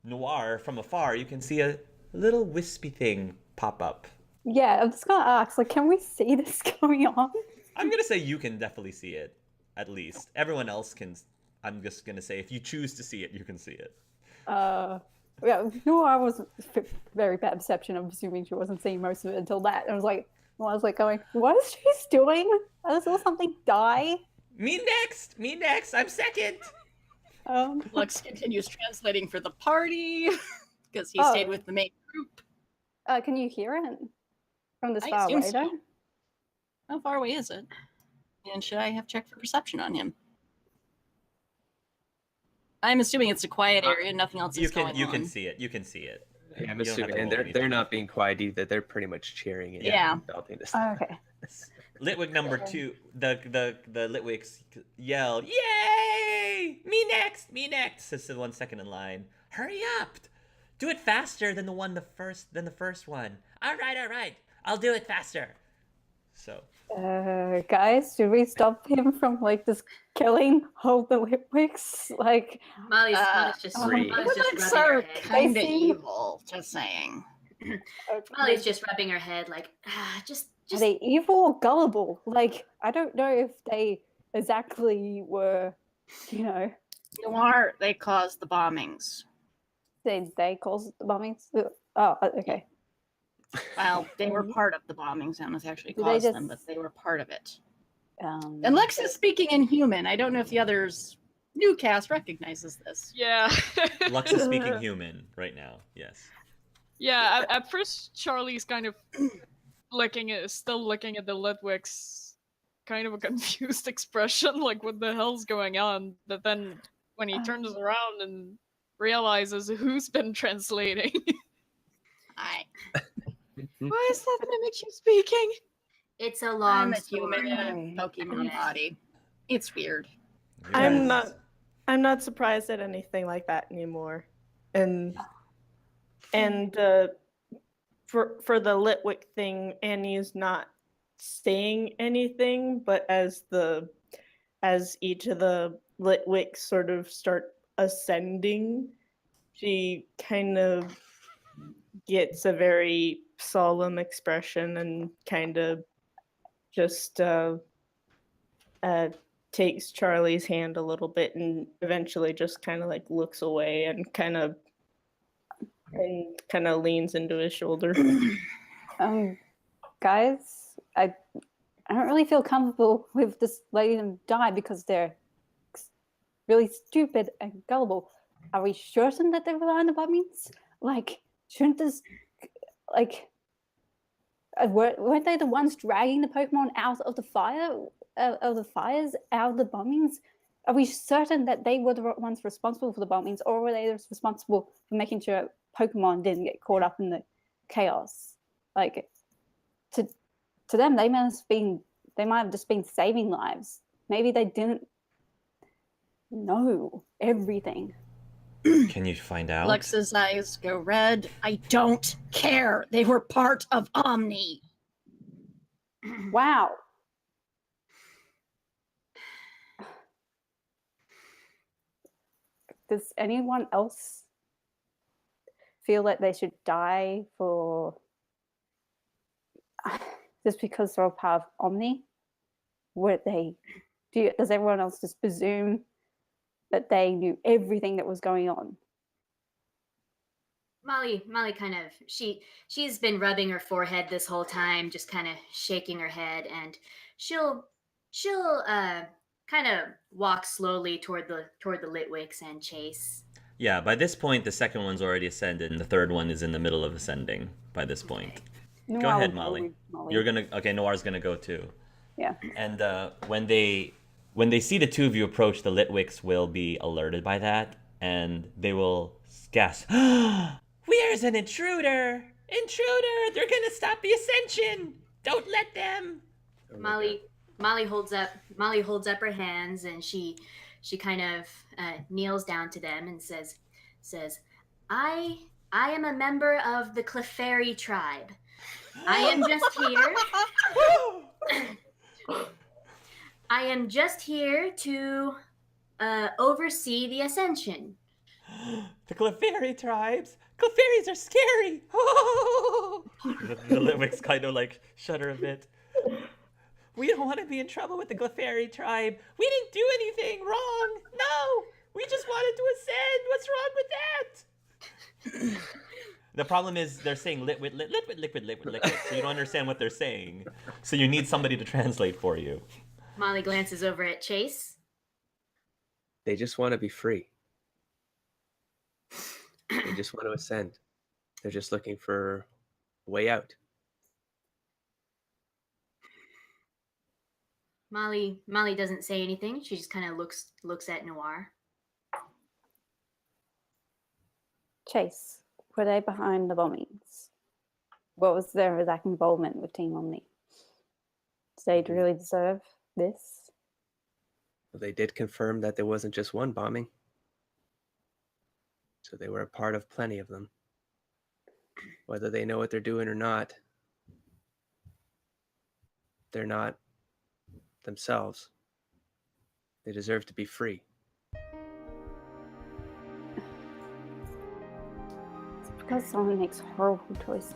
Noir from afar, you can see a little wispy thing pop up. Yeah, I'm just gonna ask, like, can we see this going on? I'm gonna say you can definitely see it, at least. Everyone else can. I'm just gonna say if you choose to see it, you can see it. Yeah, no, I was very bad perception. I'm assuming she wasn't seeing most of it until that. And I was like, going, what is she doing? I saw something die. Me next. I'm second. Lux continues translating for the party because he stayed with the main group. Can you hear it from this I far assume away? so. Though? How far away is it? And should I have checked for perception on him? I'm assuming it's a quiet area, nothing else is going on. You can see it. You can see it. Yeah, I'm You don't have assuming, to and roll they're not being quiet either. They're pretty much cheering and Yeah. belting this. Okay. Litwick number 2, the Litwicks yell, "Yay! Me next!" Says the one second in line. Hurry up! Do it faster than the first one. All right. I'll do it faster. So. Guys, should we stop him from like just killing all the Litwicks? Like, Molly's just rubbing Litwicks her are head. kind of They seem- evil. Just saying. Molly's just rubbing her head like, just. Are they evil or gullible? Like, I don't know if they exactly were, Noir, they caused the bombings. they caused the bombings. Oh, okay. Well, they were part of the bombings. I don't know if they actually Did they caused just- them, but they were part of it. Um, And Lex is speaking in human. I don't know if the others new cast recognizes this. Yeah. Lux is speaking human right now. Yes. Yeah, at first Charlie's kind of still looking at the Litwicks, kind of a confused expression, like what the hell's going on? But then when he turns around and realizes who's been translating, why is that Mimikyu speaking? It's a long I'm a story. human in a Pokemon body. It's weird. I'm Yes. not surprised at anything like that anymore. And for the Litwick thing, Annie's not saying anything, but as each of the Litwicks sort of start ascending, she kind of gets a very solemn expression and kind of just takes Charlie's hand a little bit and eventually just kind of like looks away and kind of leans into his shoulder. Guys, I don't really feel comfortable with just letting them die because they're really stupid and gullible. Are we certain that they were behind the bombings? Like, shouldn't this, like, weren't they the ones dragging the Pokemon out of the fire, of the fires, out of the bombings? Are we certain that they were the ones responsible for the bombings, or were they responsible for making sure Pokemon didn't get caught up in the chaos? Like, to them, they might have just been saving lives. Maybe they didn't know everything. Can you find out? Lex's eyes go red. I don't care. They were part of Omni. Wow. Does anyone else feel that they should die for just because they're a part of Omni? Does everyone else just presume that they knew everything that was going on? Molly kind of she's been rubbing her forehead this whole time, just kind of shaking her head, and she'll kind of walk slowly toward the Litwicks and chase. Yeah, by this point, the second one's already ascended, and the third one is in the middle of ascending by this point. No, Go I'll ahead, go Molly. with Molly. You're gonna okay. Noir's gonna go too. Yeah. And when they see the two of you approach, the Litwicks will be alerted by that, and they will gasp, "Where's an intruder? Intruder! They're gonna stop the ascension! Don't let them!" Molly holds up her hands, and she kind of kneels down to them and says, I am a member of the Clefairy tribe. I am just here. I am just here to oversee the ascension. The Clefairy tribes. Clefairies are scary. The Litwicks kind of like shudder a bit. We don't want to be in trouble with the Clefairy tribe. We didn't do anything wrong. No, we just wanted to ascend. What's wrong with that? The problem is they're saying liquid, liquid, so you don't understand what they're saying. So you need somebody to translate for you. Molly glances over at Chase. They just want to be free. They just want to ascend. They're just looking for a way out. Molly doesn't say anything. She just kind of looks at Noir. Chase, were they behind the bombings? What was their exact involvement with Team Omni? Did they really deserve this? They did confirm that there wasn't just one bombing. So they were a part of plenty of them. Whether they know what they're doing or not, they're not themselves. They deserve to be free. It's because someone makes horrible choices.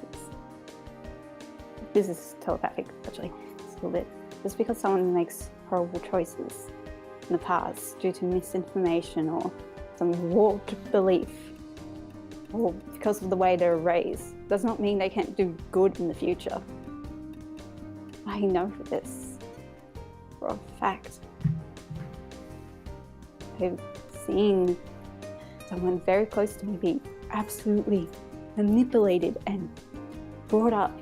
This is telepathic, actually. It's a little bit. It's because someone makes horrible choices in the past due to misinformation or some warped belief, or because of the way they're raised, does not mean they can't do good in the future. I know this for a fact. I've seen someone very close to me be absolutely manipulated and brought up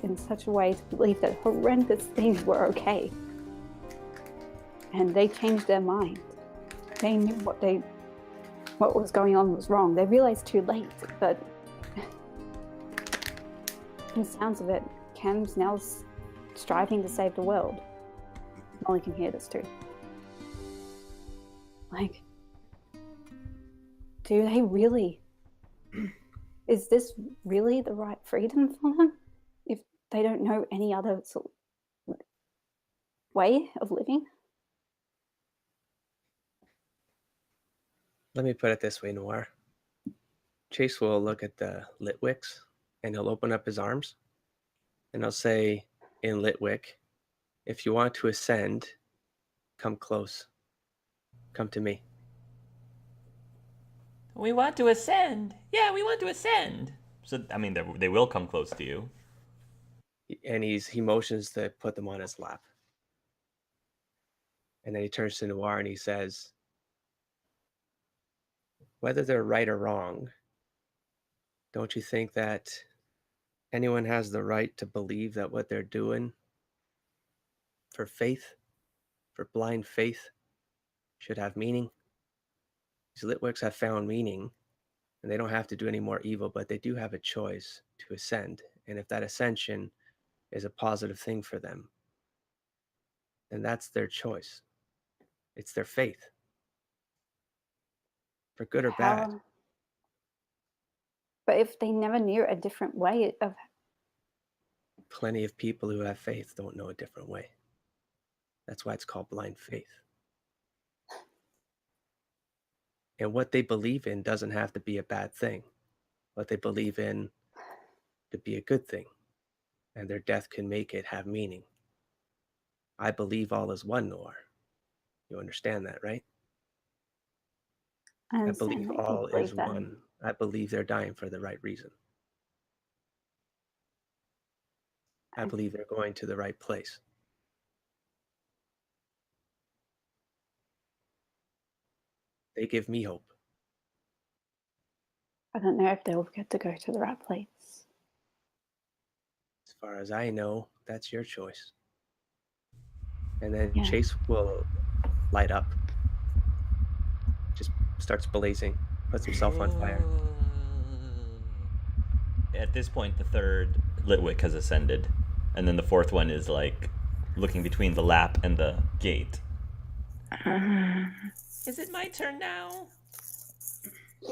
in such a way to believe that horrendous things were okay. And they changed their mind. They knew what was going on was wrong. They realized too late, but from the sounds of it, Cam's now striving to save the world. Molly can hear this too. Like, do they really? Is this really the right freedom for them? If they don't know any other sort of way of living? Let me put it this way, Noir. Chase will look at the Litwicks and he'll open up his arms and he'll say in Litwick, if you want to ascend, come close. Come to me. We want to ascend. Yeah, we want to ascend. So, I mean, they will come close to you. And he motions to put them on his lap. And then he turns to Noir and he says, whether they're right or wrong, don't you think that anyone has the right to believe that what they're doing for faith, for blind faith, should have meaning? These Litwicks have found meaning, and they don't have to do any more evil, but they do have a choice to ascend. And if that ascension is a positive thing for them, then that's their choice. It's their faith. For good or bad. But if they never knew a different way of... Plenty of people who have faith don't know a different way. That's why it's called blind faith. And what they believe in doesn't have to be a bad thing. What they believe in to be a good thing. And their death can make it have meaning. I believe all is one, Noir. You understand that, right? I believe all is one. I believe they're dying for the right reason. I believe they're going to the right place. They give me hope. I don't know if they'll get to go to the right place. As far as I know, that's your choice. And then Chase will light up. Just starts blazing, puts himself on fire. At this point, the third Litwick has ascended, and then the fourth one is like looking between the lap and the gate. Is it my turn now?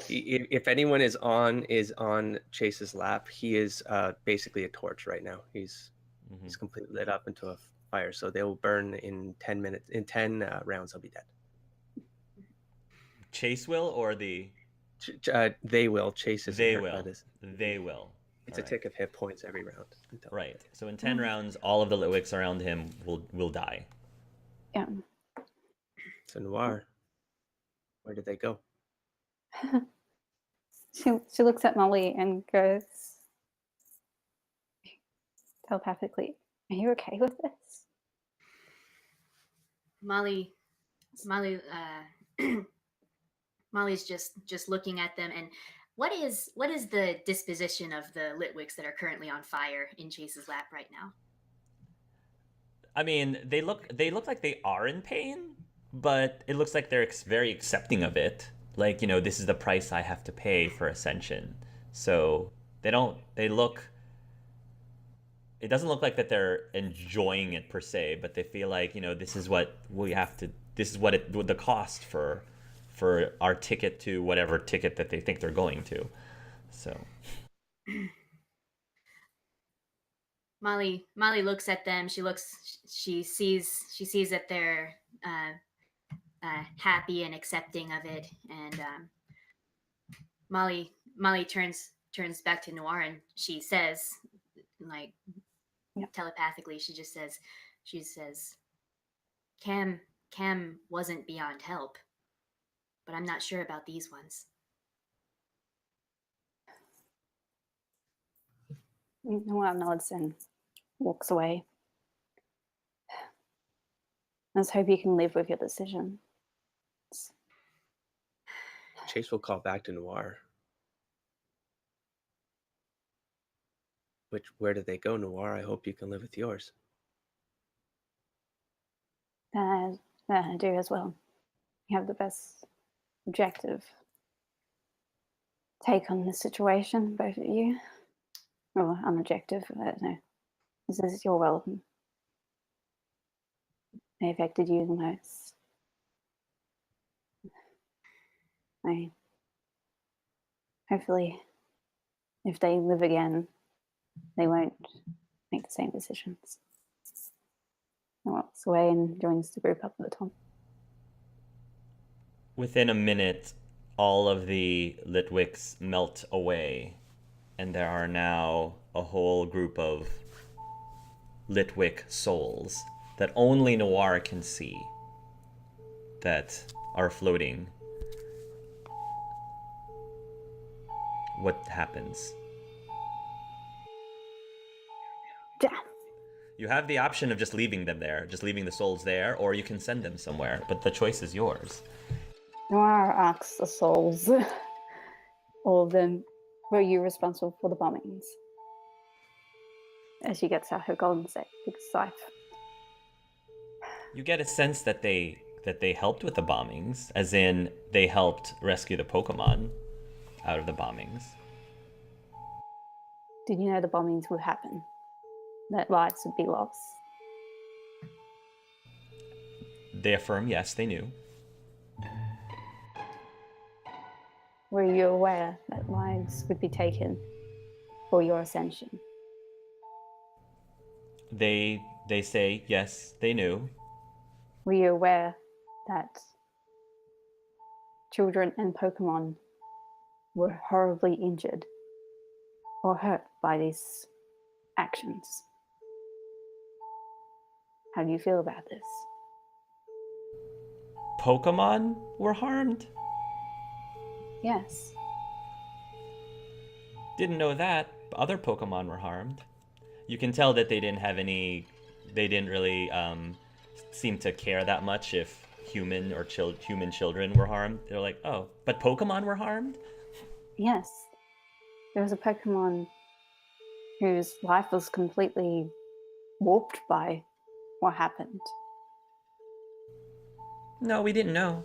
If anyone is on Chase's lap, he is basically a torch right now. He's completely lit up into a fire, so they will burn in 10 minutes. In 10 rounds, he'll be dead. Chase will, or the... they will. Chase is... They will. They will. It's a tick of hit points every round. Right. So in 10 rounds, all of the Litwicks around him will die. Yeah. So Noir, where did they go? She looks at Molly and goes telepathically, "Are you okay with this?" Molly, Molly's just looking at them. And what is the disposition of the Litwicks that are currently on fire in Chase's lap right now? I mean, they look like they are in pain, but it looks like they're very accepting of it. Like, this is the price I have to pay for ascension. So they look. It doesn't look like that they're enjoying it per se, but they feel like this is what we have to. This is what the cost for our ticket to whatever ticket that they think they're going to. So Molly looks at them. She sees that they're happy and accepting of it, and Molly turns back to Noir, and she says, like, telepathically, she says, Cam wasn't beyond help, but I'm not sure about these ones. Noir nods and walks away. Let's hope you can live with your decision. Chase will call back to Noir. Where did they go, Noir? I hope you can live with yours. I do as well. You have the best objective take on the situation, both of you. Or unobjective, I don't know. This is your well. They affected you the most. Hopefully, if they live again, they won't make the same decisions. And walks away and joins the group up at the top. within a minute, all of the Litwicks melt away, and there are now a whole group of Litwick souls that only Noir can see that are floating. What happens? Yeah. You have the option of just leaving them there, just leaving the souls there, or you can send them somewhere, but the choice is yours. Noir asks the souls, all of them, were you responsible for the bombings? As she gets out her golden scythe. You get a sense that they helped with the bombings, as in they helped rescue the Pokemon out of the bombings. Did you know the bombings would happen? That lives would be lost? They affirm yes, they knew. Were you aware that lives would be taken for your ascension? They say yes, they knew. Were you aware that children and Pokemon were horribly injured or hurt by these actions? How do you feel about this? Pokemon were harmed? Yes. Didn't know that. Other Pokemon were harmed. You can tell that they didn't really seem to care that much if human or human children were harmed. They're like, oh, but Pokemon were harmed? Yes. There was a Pokemon whose life was completely warped by what happened. No, we didn't know.